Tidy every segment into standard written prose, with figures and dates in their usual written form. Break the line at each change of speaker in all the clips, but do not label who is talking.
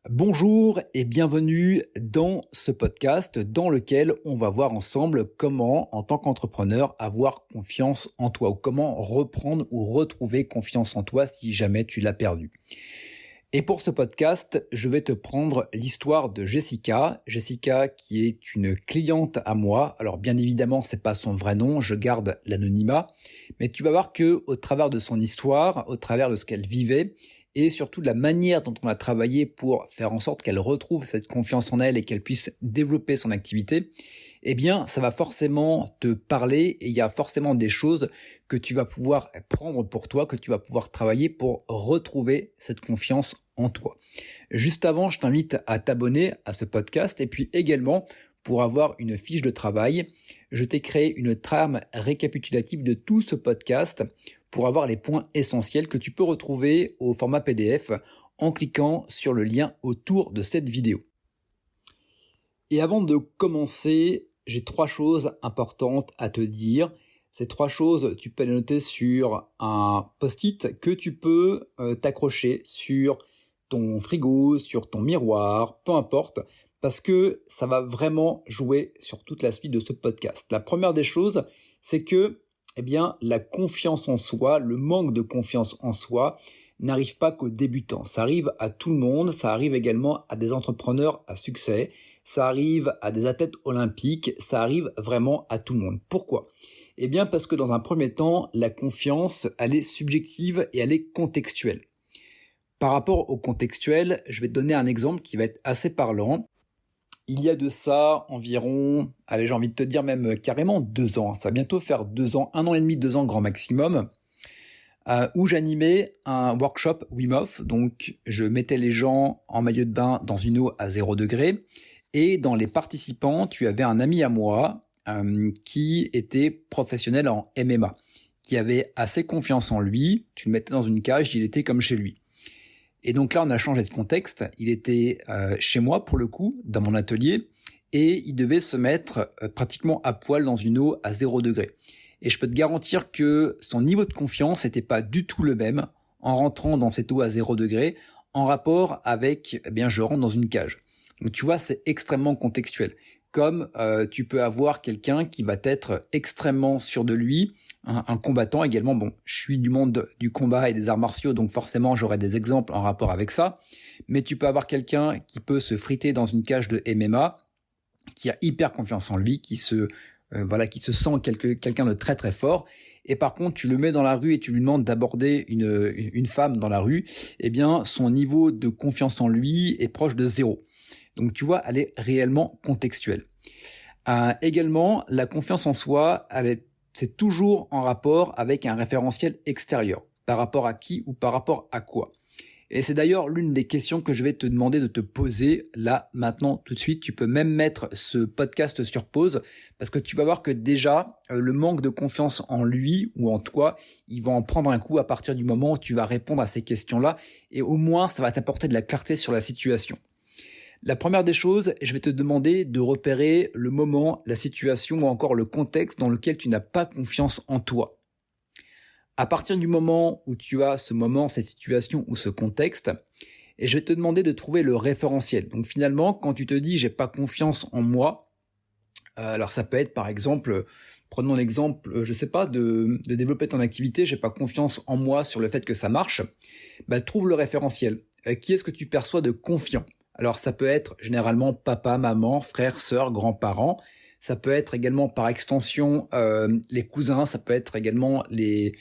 Bonjour et bienvenue dans ce podcast dans lequel on va voir ensemble comment, en tant qu'entrepreneur, avoir confiance en toi ou comment reprendre ou retrouver confiance en toi si jamais tu l'as perdu. Et pour ce podcast, je vais te prendre l'histoire de Jessica. Jessica qui est une cliente à moi. Alors bien évidemment, c'est pas son vrai nom, je garde l'anonymat, mais tu vas voir que au travers de son histoire, au travers de ce qu'elle vivait, et surtout de la manière dont on a travaillé pour faire en sorte qu'elle retrouve cette confiance en elle et qu'elle puisse développer son activité, eh bien, ça va forcément te parler et il y a forcément des choses que tu vas pouvoir prendre pour toi, que tu vas pouvoir travailler pour retrouver cette confiance en toi. Juste avant, je t'invite à t'abonner à ce podcast et puis également, pour avoir une fiche de travail, je t'ai créé une trame récapitulative de tout ce podcast pour avoir les points essentiels que tu peux retrouver au format PDF en cliquant sur le lien autour de cette vidéo. Et avant de commencer, j'ai 3 choses importantes à te dire. Ces 3 choses, tu peux les noter sur un post-it que tu peux t'accrocher sur ton frigo, sur ton miroir, peu importe, parce que ça va vraiment jouer sur toute la suite de ce podcast. La première des choses, c'est que la confiance en soi, le manque de confiance en soi n'arrive pas qu'aux débutants. Ça arrive à tout le monde, ça arrive également à des entrepreneurs à succès, ça arrive à des athlètes olympiques, ça arrive vraiment à tout le monde. Pourquoi ? Parce que dans un premier temps, la confiance, elle est subjective et elle est contextuelle. Par rapport au contextuel, je vais te donner un exemple qui va être assez parlant. Il y a de ça environ, j'ai envie de te dire même carrément 2 ans, ça va bientôt faire 2 ans, 1 an et demi, 2 ans grand maximum, où j'animais un workshop Wim Hof. Donc je mettais les gens en maillot de bain dans une eau à 0 degré, et dans les participants, tu avais un ami à moi qui était professionnel en MMA, qui avait assez confiance en lui, tu le mettais dans une cage, il était comme chez lui. Et donc là, on a changé de contexte. Il était chez moi, pour le coup, dans mon atelier, et il devait se mettre pratiquement à poil dans une eau à 0 degré. Et je peux te garantir que son niveau de confiance n'était pas du tout le même en rentrant dans cette eau à 0 degré, en rapport avec, je rentre dans une cage. Donc tu vois, c'est extrêmement contextuel. Comme tu peux avoir quelqu'un qui va être extrêmement sûr de lui, un combattant également. Bon, je suis du monde du combat et des arts martiaux, donc forcément j'aurai des exemples en rapport avec ça. Mais tu peux avoir quelqu'un qui peut se friter dans une cage de MMA, qui a hyper confiance en lui, qui se sent quelqu'un de très très fort. Et par contre, tu le mets dans la rue et tu lui demandes d'aborder une femme dans la rue, son niveau de confiance en lui est proche de 0. Donc tu vois, elle est réellement contextuelle. Également, la confiance en soi, c'est toujours en rapport avec un référentiel extérieur. Par rapport à qui ou par rapport à quoi ? Et c'est d'ailleurs l'une des questions que je vais te demander de te poser là, maintenant, tout de suite. Tu peux même mettre ce podcast sur pause parce que tu vas voir que déjà, le manque de confiance en lui ou en toi, il va en prendre un coup à partir du moment où tu vas répondre à ces questions-là et au moins, ça va t'apporter de la clarté sur la situation. La première des choses, je vais te demander de repérer le moment, la situation ou encore le contexte dans lequel tu n'as pas confiance en toi. À partir du moment où tu as ce moment, cette situation ou ce contexte, et je vais te demander de trouver le référentiel. Donc finalement, quand tu te dis « j'ai pas confiance en moi », alors ça peut être par exemple, prenons l'exemple, de développer ton activité, j'ai pas confiance en moi sur le fait que ça marche, trouve le référentiel. Qui est-ce que tu perçois de confiant ? Alors ça peut être généralement papa, maman, frère, sœur, grands-parents. Ça peut être également par extension les cousins, ça peut être également les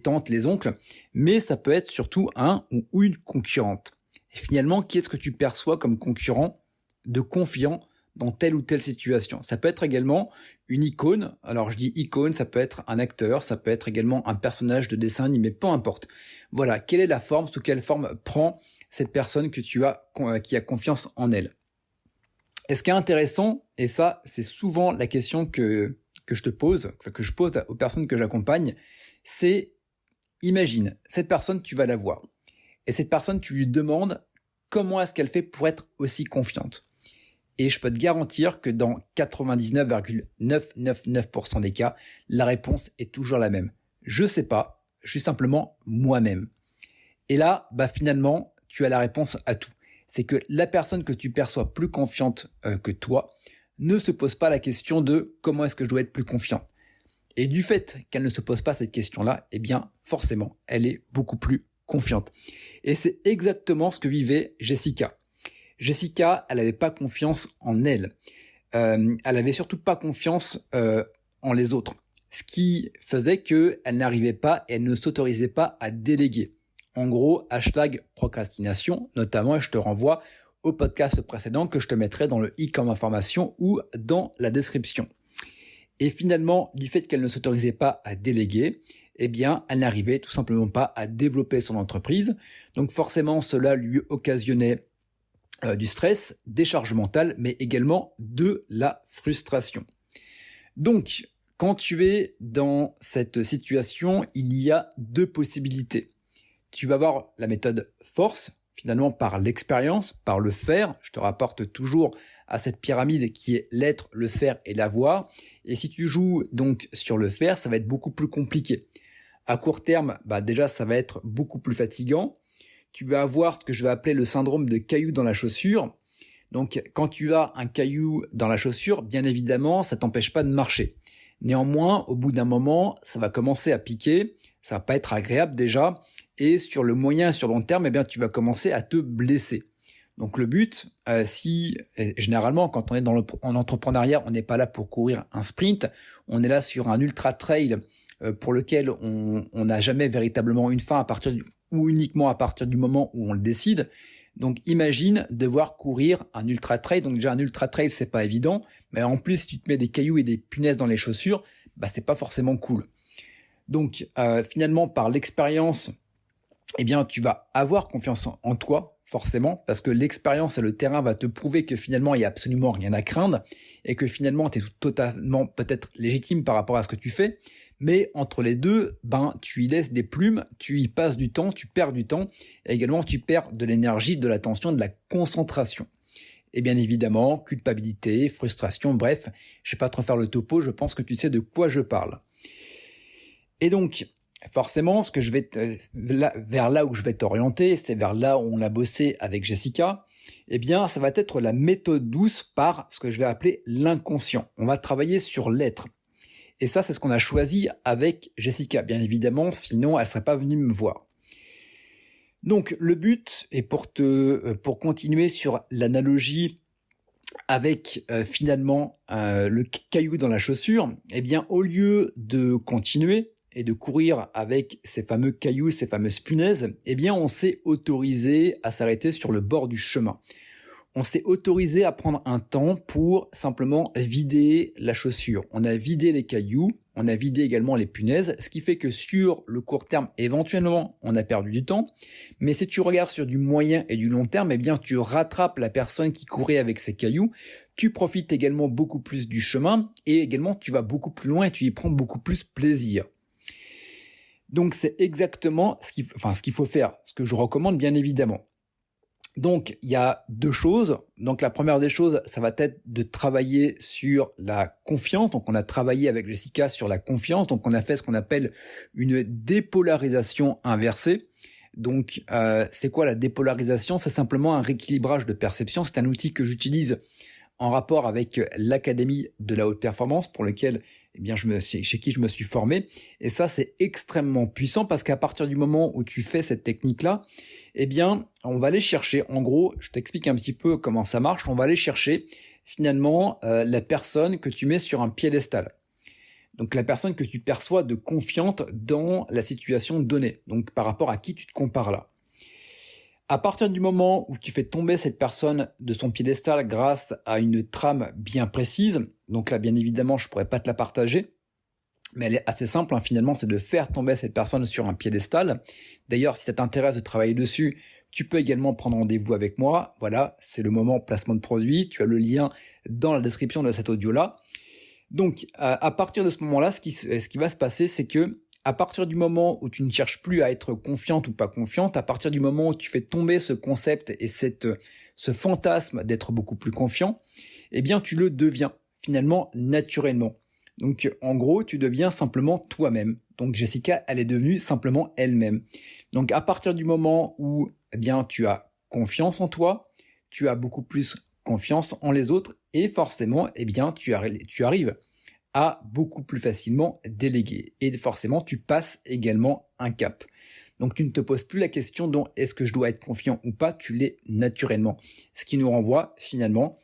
tantes, les oncles. Mais ça peut être surtout un ou une concurrente. Et finalement, qui est-ce que tu perçois comme concurrent de confiant dans telle ou telle situation ? Ça peut être également une icône. Alors je dis icône, ça peut être un acteur, ça peut être également un personnage de dessin animé, peu importe. Voilà, quelle est la forme, sous quelle forme prend cette personne que tu as, qui a confiance en elle. Et ce qui est intéressant, et ça c'est souvent la question que je te pose, que je pose aux personnes que j'accompagne, c'est imagine, cette personne tu vas la voir, et cette personne tu lui demandes comment est-ce qu'elle fait pour être aussi confiante. Et je peux te garantir que dans 99,999% des cas, la réponse est toujours la même. Je sais pas, je suis simplement moi-même. Et là, finalement, tu as la réponse à tout. c'est que la personne que tu perçois plus confiante que toi ne se pose pas la question de comment est-ce que je dois être plus confiant. Et du fait qu'elle ne se pose pas cette question-là, eh bien forcément, elle est beaucoup plus confiante. Et c'est exactement ce que vivait Jessica. Jessica, elle n'avait pas confiance en elle. Elle avait surtout pas confiance en les autres. Ce qui faisait qu'elle n'arrivait pas et elle ne s'autorisait pas à déléguer. En gros, #procrastination, notamment, et je te renvoie au podcast précédent que je te mettrai dans le i comme information ou dans la description. Et finalement, du fait qu'elle ne s'autorisait pas à déléguer, eh bien, elle n'arrivait tout simplement pas à développer son entreprise. Donc forcément, cela lui occasionnait du stress, des charges mentales, mais également de la frustration. Donc, quand tu es dans cette situation, il y a deux possibilités. Tu vas voir la méthode force, finalement par l'expérience, par le faire. Je te rapporte toujours à cette pyramide qui est l'être, le faire et l'avoir. Et si tu joues donc sur le faire, ça va être beaucoup plus compliqué. À court terme, déjà, ça va être beaucoup plus fatigant. Tu vas avoir ce que je vais appeler le syndrome de caillou dans la chaussure. Donc, quand tu as un caillou dans la chaussure, bien évidemment, ça t'empêche pas de marcher. Néanmoins, au bout d'un moment, ça va commencer à piquer, ça va pas être agréable déjà, et sur le moyen et sur le long terme, eh bien, tu vas commencer à te blesser. Donc, le but, généralement, quand on est en entrepreneuriat, on n'est pas là pour courir un sprint, on est là sur un ultra trail pour lequel on n'a jamais véritablement une fin ou uniquement à partir du moment où on le décide. Donc imagine devoir courir un ultra trail. Donc déjà un ultra trail c'est pas évident, mais en plus si tu te mets des cailloux et des punaises dans les chaussures, c'est pas forcément cool. Donc finalement par l'expérience, eh bien tu vas avoir confiance en toi forcément, parce que l'expérience et le terrain va te prouver que finalement il y a absolument rien à craindre et que finalement tu es totalement peut-être légitime par rapport à ce que tu fais. Mais entre les deux, tu y laisses des plumes, tu y passes du temps, tu perds du temps, et également tu perds de l'énergie, de l'attention, de la concentration. Et bien évidemment, culpabilité, frustration, bref, je vais pas trop faire le topo, je pense que tu sais de quoi je parle. Et donc, forcément, ce que je vais vers là où je vais t'orienter, c'est vers là où on a bossé avec Jessica, eh bien, ça va être la méthode douce par ce que je vais appeler l'inconscient. On va travailler sur l'être. Et ça, c'est ce qu'on a choisi avec Jessica, bien évidemment, sinon elle serait pas venue me voir. Donc, le but est pour continuer sur l'analogie avec finalement le caillou dans la chaussure, eh bien, au lieu de continuer et de courir avec ces fameux cailloux, ces fameuses punaises, eh bien, on s'est autorisé à s'arrêter sur le bord du chemin. On s'est autorisé à prendre un temps pour simplement vider la chaussure. On a vidé les cailloux, on a vidé également les punaises, ce qui fait que sur le court terme, éventuellement, on a perdu du temps. Mais si tu regardes sur du moyen et du long terme, eh bien, tu rattrapes la personne qui courait avec ses cailloux. Tu profites également beaucoup plus du chemin et également, tu vas beaucoup plus loin et tu y prends beaucoup plus plaisir. Donc, c'est exactement ce qu'il faut faire, ce que je recommande bien évidemment. Donc, il y a deux choses. Donc, la première des choses, ça va être de travailler sur la confiance. Donc, on a travaillé avec Jessica sur la confiance. Donc, on a fait ce qu'on appelle une dépolarisation inversée. Donc, c'est quoi la dépolarisation ? C'est simplement un rééquilibrage de perception. C'est un outil que j'utilise en rapport avec l'Académie de la haute performance pour lequel, chez qui je me suis formé. Et ça, c'est extrêmement puissant parce qu'à partir du moment où tu fais cette technique-là, on va aller chercher, en gros, je t'explique un petit peu comment ça marche, on va aller chercher finalement la personne que tu mets sur un piédestal. Donc la personne que tu perçois de confiante dans la situation donnée, donc par rapport à qui tu te compares là. À partir du moment où tu fais tomber cette personne de son piédestal grâce à une trame bien précise, donc là bien évidemment je pourrais pas te la partager, mais elle est assez simple finalement, c'est de faire tomber cette personne sur un piédestal. D'ailleurs si ça t'intéresse de travailler dessus, tu peux également prendre rendez-vous avec moi. Voilà, c'est le moment placement de produit, tu as le lien dans la description de cet audio-là. Donc à partir de ce moment-là, ce qui va se passer, c'est que à partir du moment où tu ne cherches plus à être confiante ou pas confiante, à partir du moment où tu fais tomber ce concept et ce fantasme d'être beaucoup plus confiant, eh bien tu le deviens finalement naturellement. Donc en gros, tu deviens simplement toi-même. Donc Jessica, elle est devenue simplement elle-même. Donc à partir du moment où tu as confiance en toi, tu as beaucoup plus confiance en les autres et forcément, tu arrives à beaucoup plus facilement déléguer. Et forcément, tu passes également un cap. Donc, tu ne te poses plus la question de est-ce que je dois être confiant ou pas, tu l'es naturellement. Ce qui nous renvoie finalement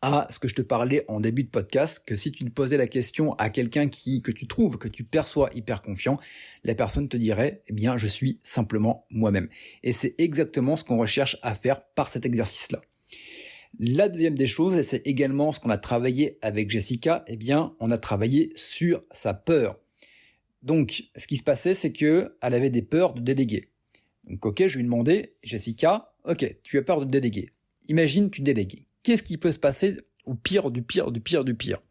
à ce que je te parlais en début de podcast, que si tu te posais la question à quelqu'un que tu trouves, que tu perçois hyper confiant, la personne te dirait, je suis simplement moi-même. Et c'est exactement ce qu'on recherche à faire par cet exercice-là. La deuxième des choses, et c'est également ce qu'on a travaillé avec Jessica, on a travaillé sur sa peur. Donc, ce qui se passait, c'est qu'elle avait des peurs de déléguer. Donc, ok, je lui ai demandé, Jessica, ok, tu as peur de déléguer. Imagine, tu délègues. Qu'est-ce qui peut se passer au pire du pire du pire du pire?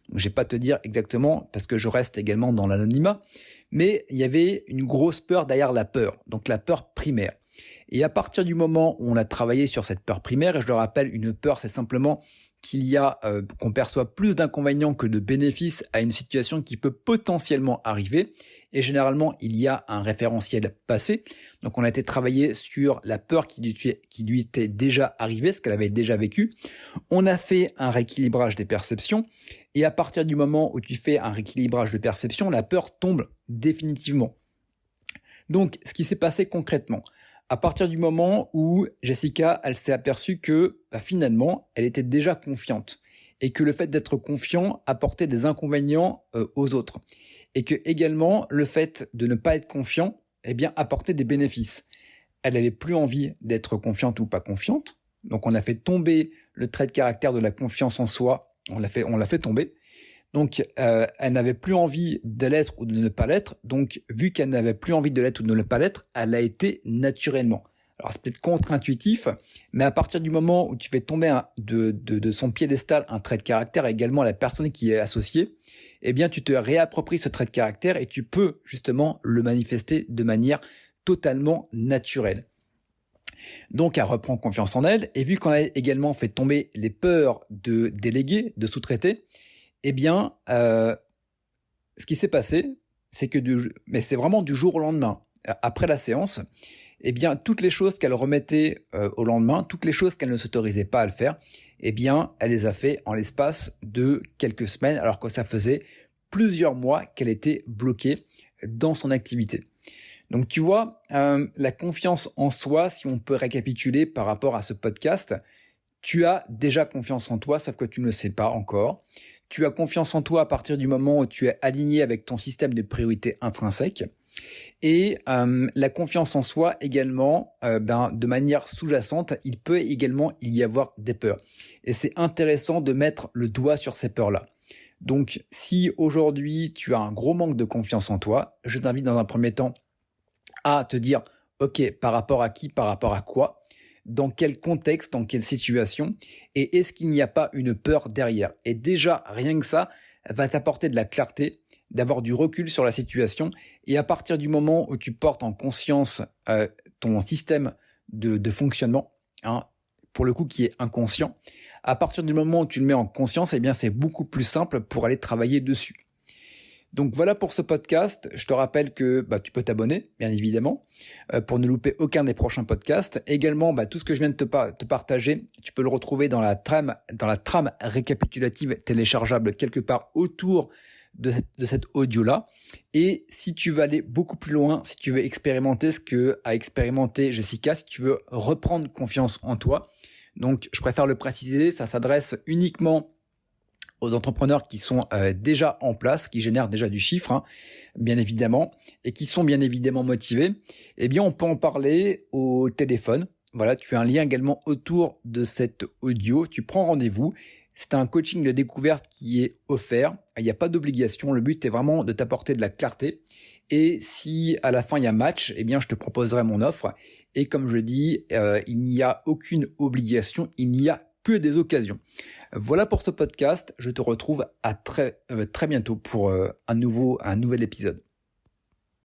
Donc, je vais pas te dire exactement parce que je reste également dans l'anonymat, mais il y avait une grosse peur derrière la peur, donc la peur primaire. Et à partir du moment où on a travaillé sur cette peur primaire, et je le rappelle, une peur, c'est simplement qu'on perçoit plus d'inconvénients que de bénéfices à une situation qui peut potentiellement arriver. Et généralement, il y a un référentiel passé. Donc, on a été travaillé sur la peur qui lui était déjà arrivée, ce qu'elle avait déjà vécu. On a fait un rééquilibrage des perceptions. Et à partir du moment où tu fais un rééquilibrage de perception, la peur tombe définitivement. Donc, ce qui s'est passé concrètement, à partir du moment où Jessica, elle s'est aperçue que finalement, elle était déjà confiante et que le fait d'être confiant apportait des inconvénients aux autres et que également le fait de ne pas être confiant apportait des bénéfices. Elle n'avait plus envie d'être confiante ou pas confiante, donc on a fait tomber le trait de caractère de la confiance en soi, on l'a fait tomber. Donc, elle n'avait plus envie de l'être ou de ne pas l'être. Donc, vu qu'elle n'avait plus envie de l'être ou de ne pas l'être, elle l'a été naturellement. Alors, c'est peut-être contre-intuitif, mais à partir du moment où tu fais tomber de son piédestal un trait de caractère, également la personne qui est associée, tu te réappropries ce trait de caractère et tu peux justement le manifester de manière totalement naturelle. Donc, elle reprend confiance en elle. Et vu qu'on a également fait tomber les peurs de déléguer, de sous-traiter, ce qui s'est passé, c'est que mais c'est vraiment du jour au lendemain. Après la séance, toutes les choses qu'elle remettait au lendemain, toutes les choses qu'elle ne s'autorisait pas à le faire, elle les a fait en l'espace de quelques semaines, alors que ça faisait plusieurs mois qu'elle était bloquée dans son activité. Donc tu vois, la confiance en soi, si on peut récapituler par rapport à ce podcast, tu as déjà confiance en toi, sauf que tu ne le sais pas encore. Tu as confiance en toi à partir du moment où tu es aligné avec ton système de priorité intrinsèque. Et la confiance en soi également, de manière sous-jacente, il peut également y avoir des peurs. Et c'est intéressant de mettre le doigt sur ces peurs-là. Donc, si aujourd'hui tu as un gros manque de confiance en toi, je t'invite dans un premier temps à te dire, ok, par rapport à qui, par rapport à quoi ? Dans quel contexte, dans quelle situation, et est-ce qu'il n'y a pas une peur derrière? Et déjà, rien que ça va t'apporter de la clarté, d'avoir du recul sur la situation, et à partir du moment où tu portes en conscience ton système de fonctionnement, pour le coup qui est inconscient, à partir du moment où tu le mets en conscience, c'est beaucoup plus simple pour aller travailler dessus. Donc voilà pour ce podcast. Je te rappelle que tu peux t'abonner, bien évidemment, pour ne louper aucun des prochains podcasts. Également, tout ce que je viens de te partager, tu peux le retrouver dans la trame récapitulative téléchargeable quelque part autour de cet audio-là. Et si tu veux aller beaucoup plus loin, si tu veux expérimenter ce que a expérimenté Jessica, si tu veux reprendre confiance en toi, donc je préfère le préciser, ça s'adresse uniquement aux entrepreneurs qui sont déjà en place, qui génèrent déjà du chiffre, bien évidemment, et qui sont bien évidemment motivés, on peut en parler au téléphone. Voilà, tu as un lien également autour de cet audio. Tu prends rendez-vous. C'est un coaching de découverte qui est offert. Il n'y a pas d'obligation. Le but est vraiment de t'apporter de la clarté. Et si à la fin il y a match, je te proposerai mon offre. Et comme je dis, il n'y a aucune obligation. Il n'y a que des occasions. Voilà pour ce podcast. Je te retrouve à très bientôt pour un nouvel épisode.